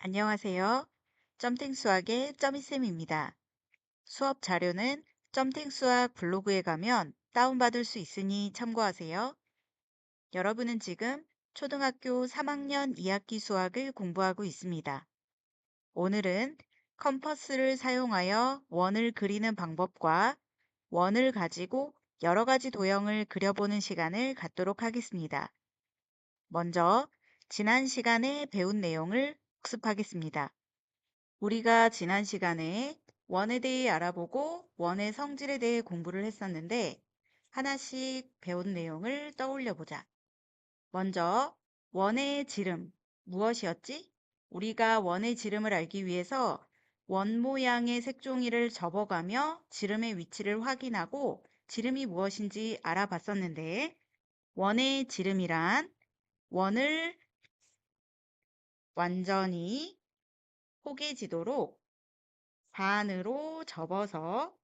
안녕하세요. 점탱수학의 점이쌤입니다. 수업 자료는 점탱수학 블로그에 가면 다운받을 수 있으니 참고하세요. 여러분은 지금 초등학교 3학년 2학기 수학을 공부하고 있습니다. 오늘은 컴퍼스를 사용하여 원을 그리는 방법과 원을 가지고 여러 가지 도형을 그려보는 시간을 갖도록 하겠습니다. 먼저 지난 시간에 배운 내용을 복습하겠습니다. 우리가 지난 시간에 원에 대해 알아보고 원의 성질에 대해 공부를 했었는데 하나씩 배운 내용을 떠올려 보자. 먼저 원의 지름 무엇이었지? 우리가 원의 지름을 알기 위해서 원 모양의 색종이를 접어가며 지름의 위치를 확인하고 지름이 무엇인지 알아봤었는데 원의 지름이란 원을 완전히 포개지도록 반으로 접어서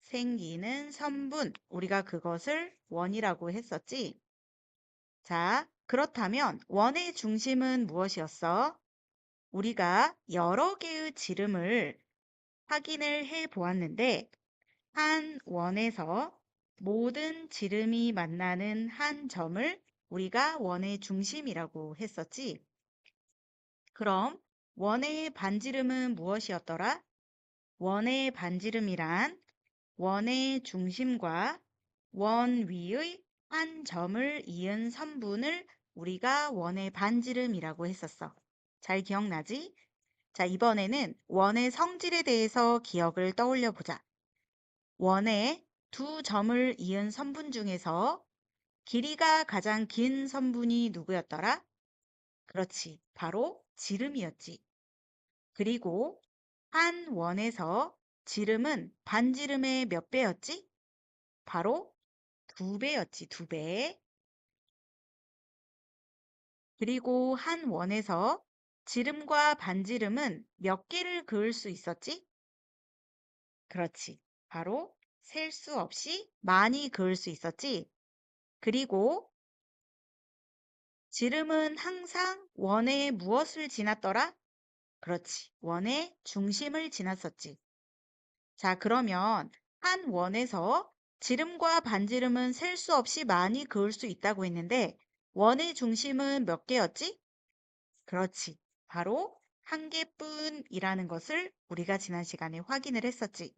생기는 선분, 우리가 그것을 원이라고 했었지. 자, 그렇다면 원의 중심은 무엇이었어? 우리가 여러 개의 지름을 확인을 해 보았는데 한 원에서 모든 지름이 만나는 한 점을 우리가 원의 중심이라고 했었지. 그럼 원의 반지름은 무엇이었더라? 원의 반지름이란 원의 중심과 원 위의 한 점을 이은 선분을 우리가 원의 반지름이라고 했었어. 잘 기억나지? 자, 이번에는 원의 성질에 대해서 기억을 떠올려 보자. 원에 두 점을 이은 선분 중에서 길이가 가장 긴 선분이 누구였더라? 그렇지, 바로 지름이었지. 그리고 한 원에서 지름은 반지름의 몇 배였지? 바로 두 배였지, 두 배. 그리고 한 원에서 지름과 반지름은 몇 개를 그을 수 있었지? 그렇지. 바로 셀 수 없이 많이 그을 수 있었지. 그리고 지름은 항상 원의 무엇을 지났더라? 그렇지. 원의 중심을 지났었지. 자, 그러면 한 원에서 지름과 반지름은 셀 수 없이 많이 그을 수 있다고 했는데 원의 중심은 몇 개였지? 그렇지. 바로 한 개뿐이라는 것을 우리가 지난 시간에 확인을 했었지.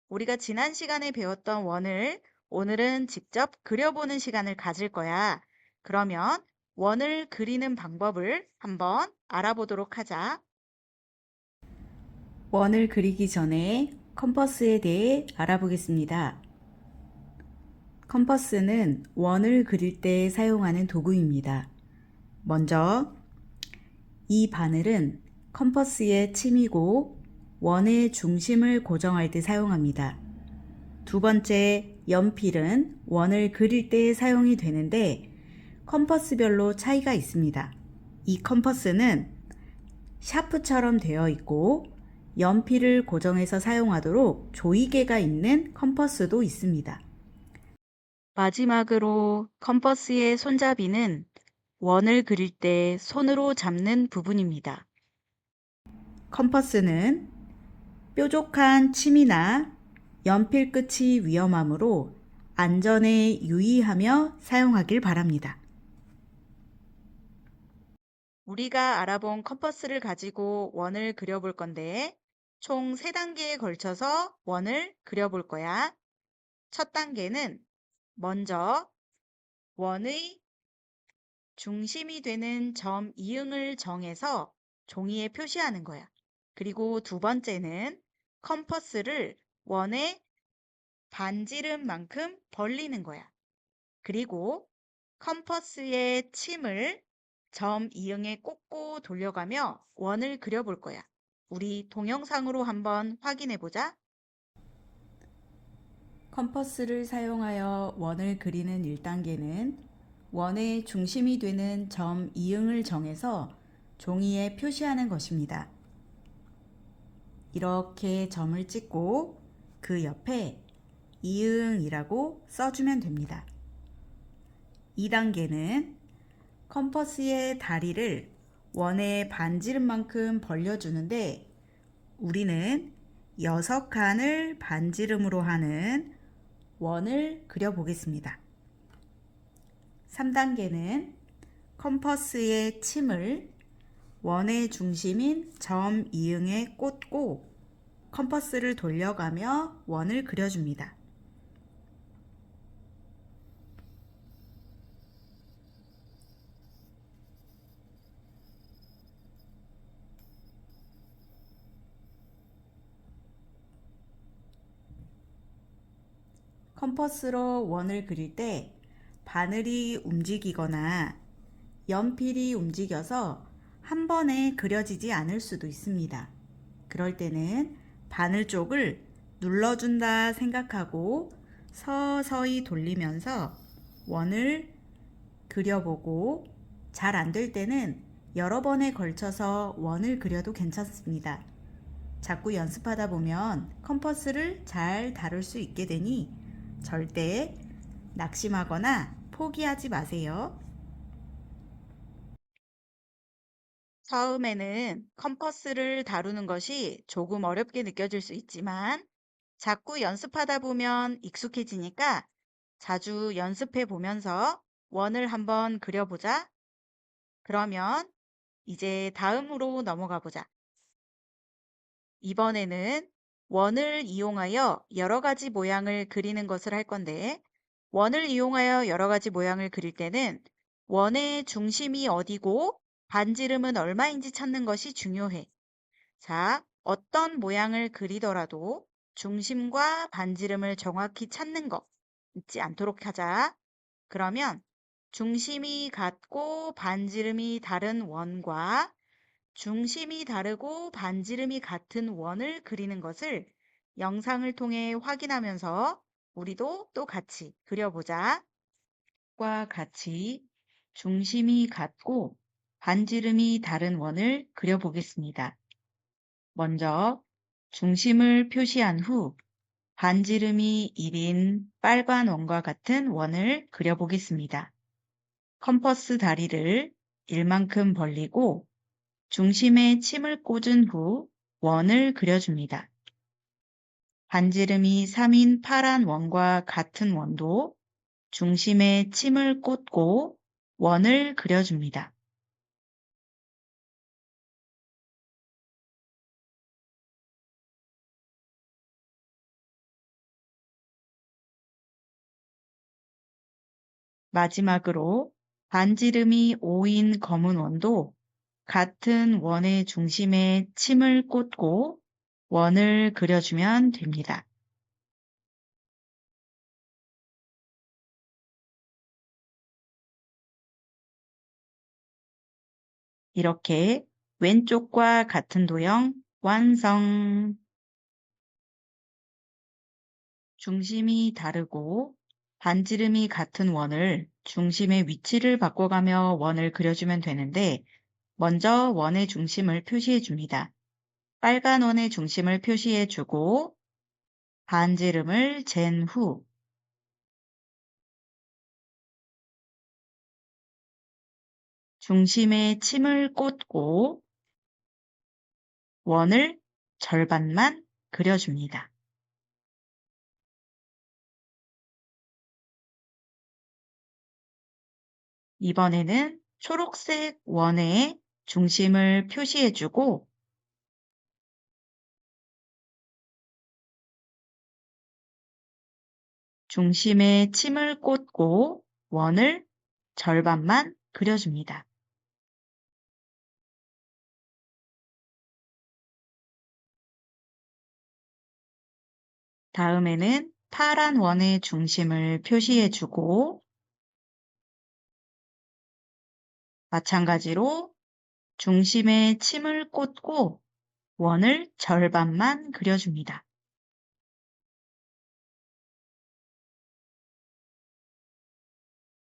우리가 지난 시간에 배웠던 원을 오늘은 직접 그려보는 시간을 가질 거야. 그러면 원을 그리는 방법을 한번 알아보도록 하자. 원을 그리기 전에 컴퍼스에 대해 알아보겠습니다. 컴퍼스는 원을 그릴 때 사용하는 도구입니다. 먼저 이 바늘은 컴퍼스의 침이고 원의 중심을 고정할 때 사용합니다. 두 번째, 연필은 원을 그릴 때 사용이 되는데 컴퍼스별로 차이가 있습니다. 이 컴퍼스는 샤프처럼 되어 있고 연필을 고정해서 사용하도록 조이개가 있는 컴퍼스도 있습니다. 마지막으로 컴퍼스의 손잡이는 원을 그릴 때 손으로 잡는 부분입니다. 컴퍼스는 뾰족한 침이나 연필 끝이 위험하므로 안전에 유의하며 사용하길 바랍니다. 우리가 알아본 컴퍼스를 가지고 원을 그려볼 건데 총 3단계에 걸쳐서 원을 그려볼 거야. 첫 단계는 먼저 원의 중심이 되는 점 이응을 정해서 종이에 표시하는 거야. 그리고 두 번째는 컴퍼스를 원의 반지름만큼 벌리는 거야. 그리고 컴퍼스의 침을 점 이응에 꽂고 돌려가며 원을 그려볼 거야. 우리 동영상으로 한번 확인해 보자. 컴퍼스를 사용하여 원을 그리는 1단계는 원의 중심이 되는 점 이응을 정해서 종이에 표시하는 것입니다. 이렇게 점을 찍고 그 옆에 이응이라고 써주면 됩니다. 2단계는 컴퍼스의 다리를 원의 반지름만큼 벌려주는데 우리는 6칸을 반지름으로 하는 원을 그려보겠습니다. 3단계는 컴퍼스의 침을 원의 중심인 점 이응에 꽂고 컴퍼스를 돌려가며 원을 그려줍니다. 컴퍼스로 원을 그릴 때 바늘이 움직이거나 연필이 움직여서 한 번에 그려지지 않을 수도 있습니다. 그럴 때는 바늘 쪽을 눌러준다 생각하고 서서히 돌리면서 원을 그려보고 잘 안 될 때는 여러 번에 걸쳐서 원을 그려도 괜찮습니다. 자꾸 연습하다 보면 컴퍼스를 잘 다룰 수 있게 되니 절대 낙심하거나 포기하지 마세요. 처음에는 컴퍼스를 다루는 것이 조금 어렵게 느껴질 수 있지만 자꾸 연습하다 보면 익숙해지니까 자주 연습해 보면서 원을 한번 그려보자. 그러면 이제 다음으로 넘어가 보자. 이번에는 원을 이용하여 여러 가지 모양을 그리는 것을 할 건데, 원을 이용하여 여러 가지 모양을 그릴 때는 원의 중심이 어디고 반지름은 얼마인지 찾는 것이 중요해. 자, 어떤 모양을 그리더라도 중심과 반지름을 정확히 찾는 거 잊지 않도록 하자. 그러면 중심이 같고 반지름이 다른 원과 중심이 다르고 반지름이 같은 원을 그리는 것을 영상을 통해 확인하면서 우리도 또 같이 그려보자. 과 같이 중심이 같고 반지름이 다른 원을 그려보겠습니다. 먼저 중심을 표시한 후 반지름이 1인 빨간 원과 같은 원을 그려보겠습니다. 컴퍼스 다리를 1만큼 벌리고 중심에 침을 꽂은 후 원을 그려줍니다. 반지름이 3인 파란 원과 같은 원도 중심에 침을 꽂고 원을 그려줍니다. 마지막으로 반지름이 5인 검은 원도 같은 원의 중심에 침을 꽂고 원을 그려주면 됩니다. 이렇게 왼쪽과 같은 도형 완성! 중심이 다르고 반지름이 같은 원을 중심의 위치를 바꿔가며 원을 그려주면 되는데 먼저 원의 중심을 표시해 줍니다. 빨간 원의 중심을 표시해 주고 반지름을 잰 후 중심에 침을 꽂고 원을 절반만 그려줍니다. 이번에는 초록색 원의 중심을 표시해주고 중심에 침을 꽂고 원을 절반만 그려줍니다. 다음에는 파란 원의 중심을 표시해주고 마찬가지로 중심에 침을 꽂고 원을 절반만 그려줍니다.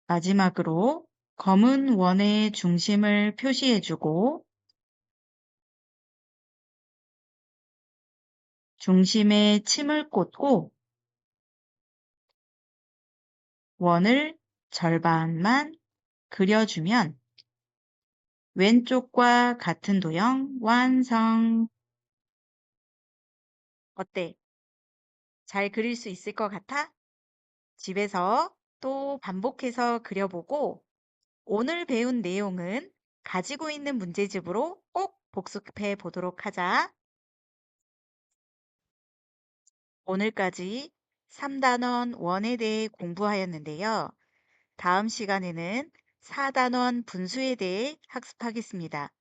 마지막으로 검은 원의 중심을 표시해주고 중심에 침을 꽂고 원을 절반만 그려주면 왼쪽과 같은 도형 완성. 어때? 잘 그릴 수 있을 것 같아? 집에서 또 반복해서 그려보고 오늘 배운 내용은 가지고 있는 문제집으로 꼭 복습해 보도록 하자. 오늘까지 3단원 원에 대해 공부하였는데요. 다음 시간에는 4단원 분수에 대해 학습하겠습니다.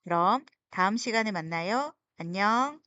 그럼 다음 시간에 만나요. 안녕.